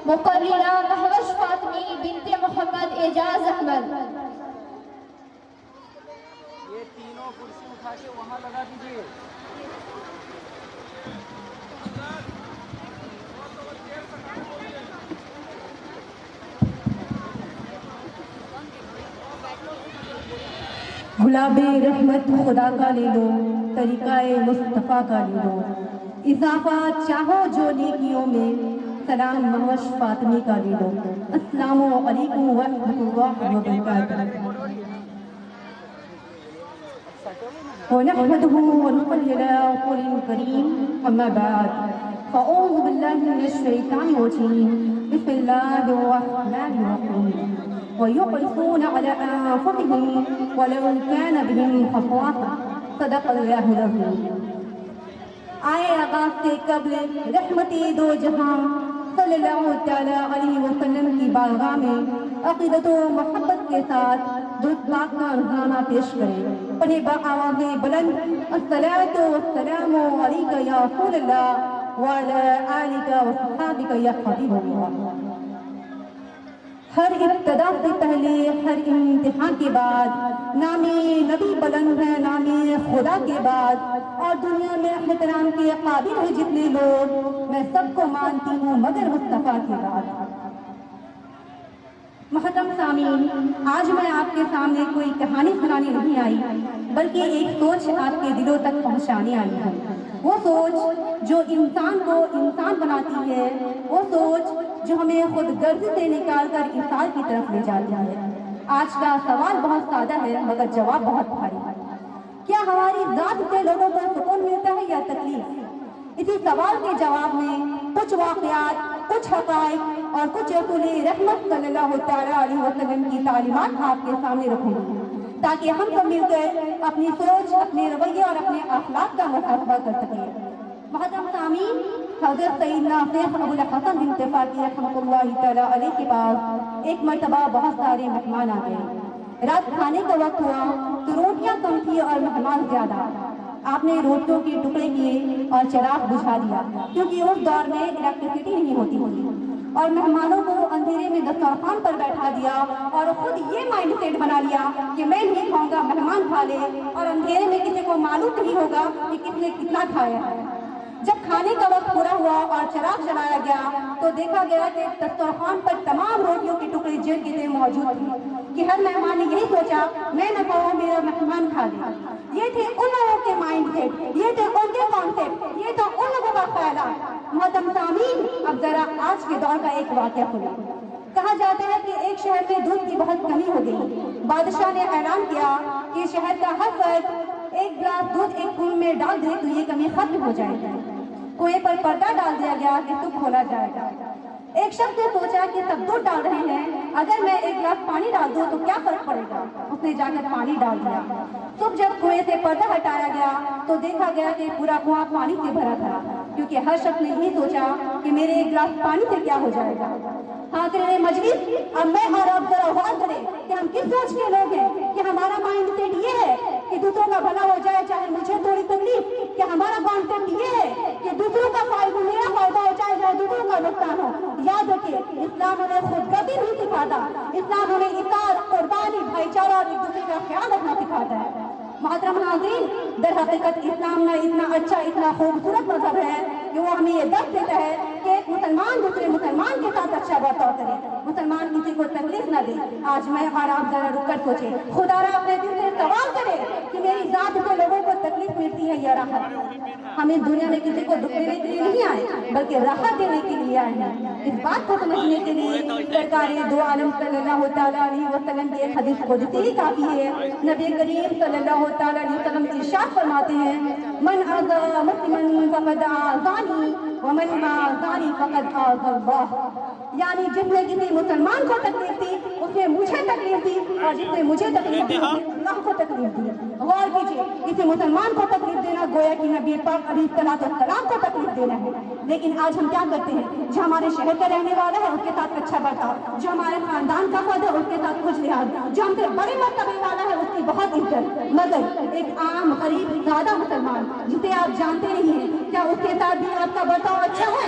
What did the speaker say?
مقررہ مہوش فاطمی بنت محمد اعجاز احمد. یہ تینوں کرسی اٹھا کے وہاں لگا دیجیے. گلاب رحمت خدا کا لے لو، طریقہ مصطفیٰ کا لے لو، اضافہ چاہو جو نیکیوں میں، سلام مہوش فاطمی کا لے لو. السلام علیکم ورحمۃ اللہ وبرکاتہ. ونحمده ونصلي على رسول الكريم، أما بعد فأعوذ بالله من الشيطان الرجيم. بسم الله الرحمن الرحيم. ويحرصون على أنفسهم ولو كان بهم خصاصة. صدق الله العظيم. آئے آغاز سے قبل رحمت دو جہاں صلی اللہ تعالیٰ علیہ وسلم کی بارگاہ میں عقیدت و محبت کے ساتھ درود پاک کا نذرانہ پیش کریں. پڑھے بآواز بلند الصلاۃ والسلام علیک یا رسول اللہ وعلی آلک وصحابک یا حبیب اللہ. ہر ابتدا سے پہلے، ہر امتحان کے بعد نام نبی بلند ہے، نام خدا کے بعد، اور دنیا میں احترام کے قابل ہے جتنے لوگ، میں سب کو مانتی ہوں مگر مصطفیٰ کے بعد. محترم سامعین، آج میں آپ کے سامنے کوئی کہانی سنانے نہیں آئی، بلکہ ایک سوچ آپ کے دلوں تک پہنچانے آئی ہے. وہ سوچ جو انسان کو انسان بناتی ہے، وہ سوچ جو ہمیں خود غرضی سے نکال کر انسان کی طرف لے جاتی ہے. آج کا سوال بہت سادہ ہے مگر جواب بہت بھاری ہے. کیا ہماری ذات سے لوگوں کو سکون ملتا ہے یا تکلیف؟ اسی سوال کے جواب میں کچھ واقعات، کچھ حقائق اور کچھ رسول رحمت صلی اللہ تعالیٰ علیہ وسلم کی تعلیمات آپ کے سامنے رکھوں گی، تاکہ ہم سب مل کر اپنی سوچ، اپنے رویے اور اپنے اخلاق کا محاسبہ کر سکیں. محترم سامعین، حضرت سیدنا شیخ ابو الحسن بنت فاطمی رحمۃ اللہ تعالیٰ علیہ کے پاس ایک مرتبہ بہت سارے مہمان آ گئے. رات کھانے کا وقت ہوا تو روٹیاں کم تھی اور مہمان زیادہ. آپ نے روٹیوں کے ٹکڑے کیے اور چراغ بجھا دیا، کیونکہ اس دور میں الیکٹریسٹی نہیں ہوتی تھی، اور مہمانوں کو اندھیرے میں دسترخوان پر بیٹھا دیا اور خود یہ مائنڈ سیٹ بنا لیا کہ میں نہیں کھاؤں گا، مہمان کھا لے، اور اندھیرے میں کسی کو معلوم نہیں ہوگا کہ کس نے کتنا کھایا ہے. جب کھانے کا وقت پورا ہوا اور چراغ جلایا گیا تو دیکھا گیا کہ دسترخوان پر تمام روٹیوں کے ٹکڑے جل کے موجود تھے کہ ہر مہمان نے یہی سوچا میں نہ کھاؤں، میرا مہمان کھا لے. یہ تھے ان لوگوں کے مائنڈ سیٹ، یہ تھے ان کے کانسیپٹ، یہ تھا ان لوگوں کا خیالات. محترم سامعین، اب ذرا آج کے دور کا ایک واقعہ سنیں. کہا جاتا ہے کہ ایک شہر میں دودھ کی بہت کمی ہو گئی. بادشاہ نے اعلان کیا کہ شہر کا ہر فرد ایک گلاس دودھ ایک کنویں میں ڈال دے تو یہ کمی ختم ہو جائے گی. کنویں پر پردہ ڈال دیا گیا کہ تو کھولا جائے گا. ایک شخص نے سوچا کہ سب دودھ ڈال رہے ہیں، اگر میں ایک گلاس پانی ڈال دوں تو کیا فرق پڑے گا. اس نے جا کر پانی ڈال دیا. صبح جب کنویں سے پردہ ہٹایا گیا تو دیکھا گیا کہ پورا کنواں پانی سے بھرا تھا، کیونکہ ہر شخص نے یہی سوچا کہ میرے ایک گلاس پانی سے کیا ہو جائے گا. حاضرین مجلس، اب میں اور آپ ذرا غور کریں کہ ہم کس سوچ کے لوگ ہیں. کہ ہمارا مائنڈ سیٹ یہ ہے کہ دوسروں کا بھلا ہو جائے چاہے مجھے تھوڑی تکلیف. کہ ہمارا کانسیپٹ یہ ہے کہ دوسروں کا فائدہ، میرا فائدہ ہو جائے چاہے دوسروں کا نقصان ہو. یاد رکھیے، اسلام ہمیں خود غرضی نہیں سکھاتا، اسلام ہمیں اطاعت، قربانی، بھائی چارہ اور ایک دوسرے کا خیال رکھنا سکھاتا ہے. محترم ناظرین، در حقیقت اسلام میں اتنا اچھا، اتنا خوبصورت مذہب ہے کہ وہ ہمیں یہ درس دیتا ہے کہ ایک مسلمان دوسرے مسلمان کے ساتھ اچھا برتاؤ کرے، مسلمان کسی کو تکلیف نہ دے. آج میں اور آپ ذرا رک کر سوچیں، خدا را اپنے دل سے سوال کرے کہ میری ذات سے لوگوں کو تکلیف ملتی ہے یا راحت. ہم اس دنیا میں کسی کو دکھ دینے کے لیے نہیں آئے بلکہ راحت دینے کے لیے آئے ہیں. اس بات کو سمجھنے کے لیے سرکار دو عالم صلی اللہ تعالیٰ علیہ وسلم کی ایک حدیث قدسی ہی کافی ہے. نبی کریم صلی اللہ تعالیٰ علیہ وسلم ارشاد فرماتے ہیں، من آذى مسلما فقد آذاني ومن آذاني فقد آذى الله. یعنی جس نے کسی مسلمان کو تکلیف دی اس نے مجھے تکلیف دی، اور جس نے مجھے تکلیف دی اللہ کو تکلیف دی. غور کیجیے، کسی مسلمان کو تکلیف دینا گویا کہ نبی پاک علیہ السلام کو تکلیف دینا ہے. لیکن آج ہم کیا کرتے ہیں؟ جو ہمارے شہر کا رہنے والا ہے اس کے ساتھ اچھا برتاؤ، جو ہمارے خاندان کا فرد ہے اس کے ساتھ خوش لحاظ، جو ہم سے بڑے مرتبے والا ہے اس کی بہت عزت. مگر ایک عام غریب سادہ مسلمان جسے آپ جانتے نہیں ہیں، کیا اس کے ساتھ بھی آپ کا برتاؤ اچھا ہے؟